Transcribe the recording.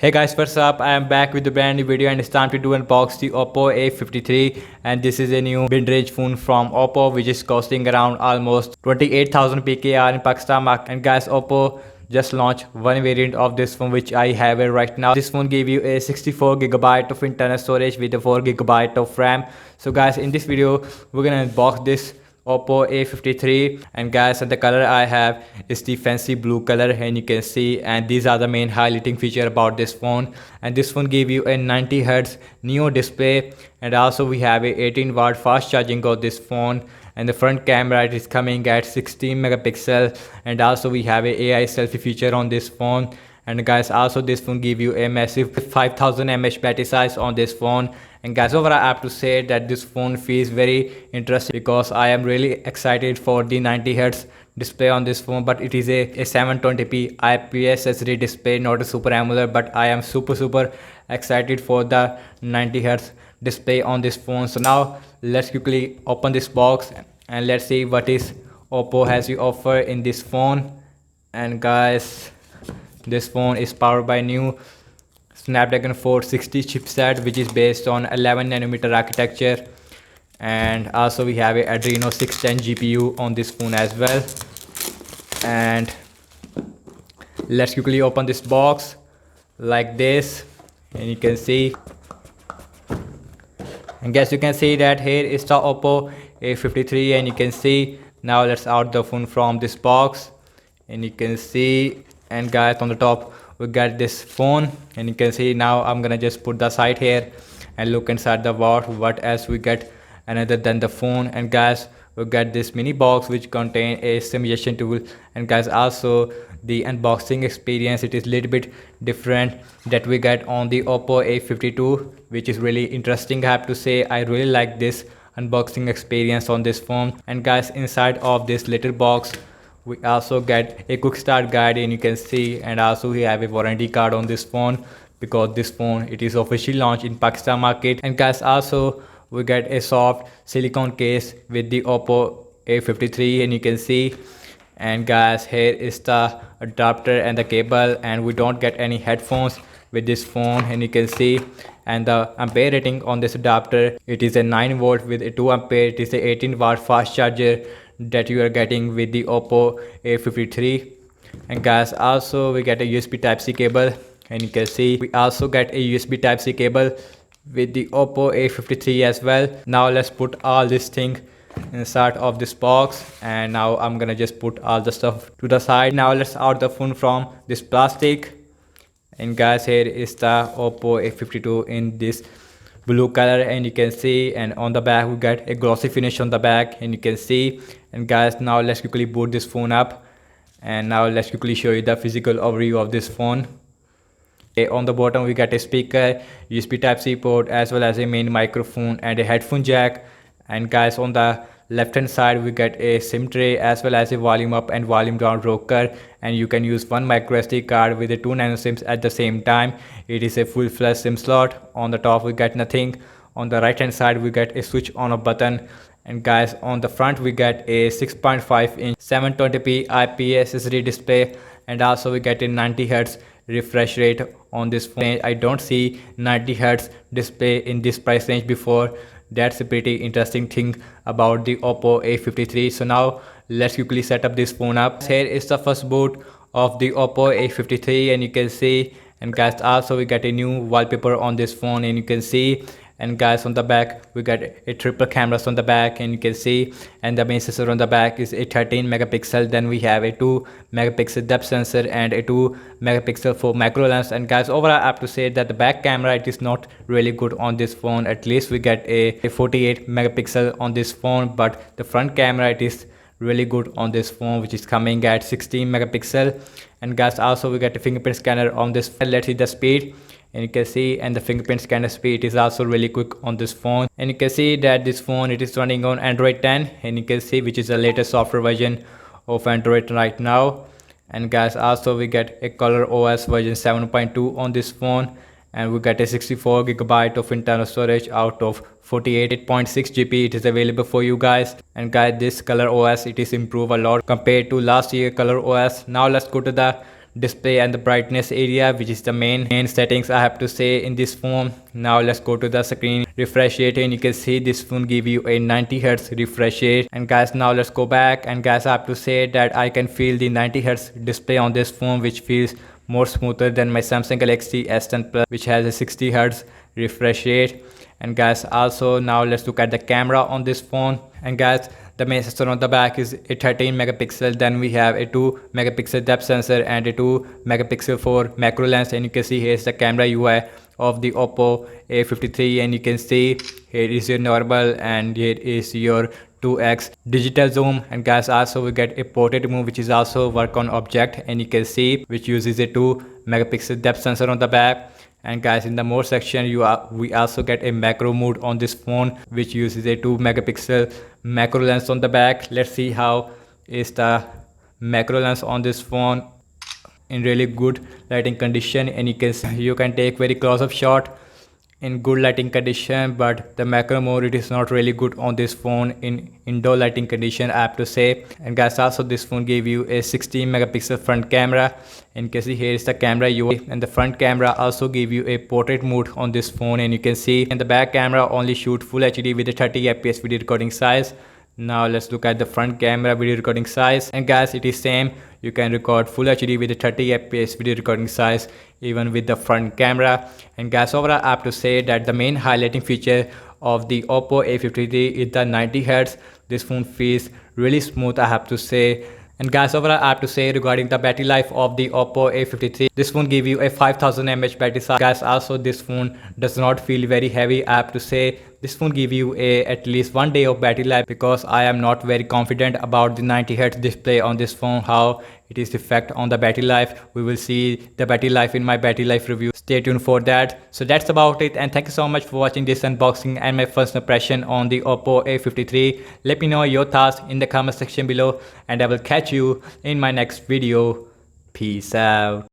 Hey guys, what's up? I am back with a brand new video and it's time to do unbox the Oppo A53, and this is a new mid-range phone from Oppo which is costing around almost 28,000 PKR in Pakistan market. And guys, Oppo just launched one variant of this phone which I have it right now. This phone gave you a 64GB of internal storage with a 4GB of RAM. So guys, in this video we're gonna unbox this Oppo A53, and guys, the color I have is the fancy blue color, and you can see, and these are the main highlighting feature about this phone. And this phone give you a 90Hz neo display, and also we have a 18-watt fast charging of this phone. And the front camera, it is coming at 16 megapixel, and also we have a AI selfie feature on this phone. And guys, also this phone give you a massive 5000 mAh battery size on this phone. And guys, overall I have to say that this phone feels very interesting because I am really excited for the 90Hz display on this phone. But it is a 720p IPS HD display, not a Super AMOLED, but I am super excited for the 90Hz display on this phone. So now let's quickly open this box and let's see what is Oppo has to offer in this phone. And guys, this phone is powered by new Snapdragon 460 chipset, which is based on 11nm architecture. And also we have a Adreno 610 GPU on this phone as well. And let's quickly open this box like this, and you can see, and guys, you can see that here is the Oppo A53, and you can see, now let's out the phone from this box, and you can see, and guys, on the top we got this phone, and you can see, now I'm gonna just put the side here and look inside the box what else we get another than the phone. And guys, we got this mini box which contain a simulation tool. And guys, also the unboxing experience, it is little bit different that we get on the Oppo A52, which is really interesting. I have to say I really like this unboxing experience on this phone. And guys, inside of this little box we also get a quick start guide, and you can see, and also we have a warranty card on this phone because this phone, it is officially launched in Pakistan market. And guys, also we get a soft silicone case with the Oppo A53, and you can see, and guys, here is the adapter and the cable, and we don't get any headphones with this phone, and you can see, and the ampere rating on this adapter, it is a 9 volt with a 2 ampere. It is a 18-watt fast charger that you are getting with the Oppo A53. And guys, also we get a USB Type-C cable, and you can see we also get a USB Type-C cable with the Oppo A53 as well. Now let's put all this thing inside of this box, and now I'm gonna just put all the stuff to the side. Now let's out the phone from this plastic. And guys, here is the Oppo A52 in this blue color, and you can see, and on the back we get a glossy finish on the back, and you can see. And guys, now let's quickly boot this phone up, and now let's quickly show you the physical overview of this phone. Okay, on the bottom we get a speaker, USB Type-C port, as well as a main microphone and a headphone jack. And guys, on the left hand side we get a SIM tray as well as a volume up and volume down rocker, and you can use one micro SD card with the 2 nano SIMs at the same time. It is a full-fledged SIM slot. On the top we get nothing. On the right hand side we get a switch on off button. And guys, on the front we get a 6.5 inch 720p IPS HD display, and also we get a 90Hz refresh rate on this phone. I don't see 90Hz display in this price range before. That's a pretty interesting thing about the Oppo A53. So now let's quickly set up this phone up. Here is the first boot of the Oppo A53, and you can see, and guys, also we get a new wallpaper on this phone, and you can see. And guys, on the back we get a triple cameras on the back, and you can see, and the main sensor on the back is a 13 megapixel. Then we have a 2 megapixel depth sensor and a 2 megapixel for macro lens. And guys, overall I have to say that the back camera, it is not really good on this phone. At least we get a 48 megapixel on this phone, but the front camera, it is really good on this phone, which is coming at 16 megapixel. And guys, also we get a fingerprint scanner on this. Let's see the speed. And you can see, and the fingerprint scanner speed is also really quick on this phone. And you can see that this phone, it is running on Android 10, and you can see, which is the latest software version of Android right now. And guys, also we get a Color OS version 7.2 on this phone, and we get a 64GB of internal storage out of 48.6 GB. It is available for you guys. And guys, this Color OS, it is improved a lot compared to last year Color OS. Now let's go to the display and the brightness area, which is the main settings I have to say in this phone. Now let's go to the screen refresh rate, and you can see this phone give you a 90 hertz refresh rate. And guys, now let's go back, and guys, I have to say that I can feel the 90 hertz display on this phone, which feels more smoother than my Samsung Galaxy S10 Plus, which has a 60 hertz refresh rate. And guys, also now let's look at the camera on this phone. And guys, the main sensor on the back is a 13 megapixel. Then we have a 2 megapixel depth sensor and a 2 megapixel for macro lens. And you can see here's the camera UI of the Oppo A53, and you can see here is your normal and here is your 2x digital zoom. And guys, also we get a portrait mode, which is also work on object, and you can see which uses a 2 megapixel depth sensor on the back. And guys, in the more section we also get a macro mode on this phone, which uses a 2 megapixel macro lens on the back. Let's see how is the macro lens on this phone in really good lighting condition. And you can take very close-up shot in good lighting condition, but the macro mode, it is not really good on this phone in indoor lighting condition, I have to say. And guys, also this phone gave you a 16 megapixel front camera. And you can see here is the camera UI, and the front camera also give you a portrait mode on this phone. And you can see, and the back camera only shoot full HD with a 30 fps video recording size. Now let's look at the front camera video recording size. And guys, it is same, you can record full HD with a 30 fps video recording size even with the front camera. And guys, overall I have to say that the main highlighting feature of the Oppo A53 is the 90 Hz. This phone feels really smooth, I have to say. And guys, overall I have to say regarding the battery life of the Oppo A53, this phone give you a 5000 mAh battery size. Guys, also this phone does not feel very heavy, I have to say. This phone give you a at least 1 day of battery life, because I am not very confident about the 90 Hz display on this phone, how it is effect on the battery life. We will see the battery life in my battery life review. Stay tuned for that. So that's about it, and thank you so much for watching this unboxing and my first impression on the Oppo A53. Let me know your thoughts in the comment section below, and I will catch you in my next video. Peace out.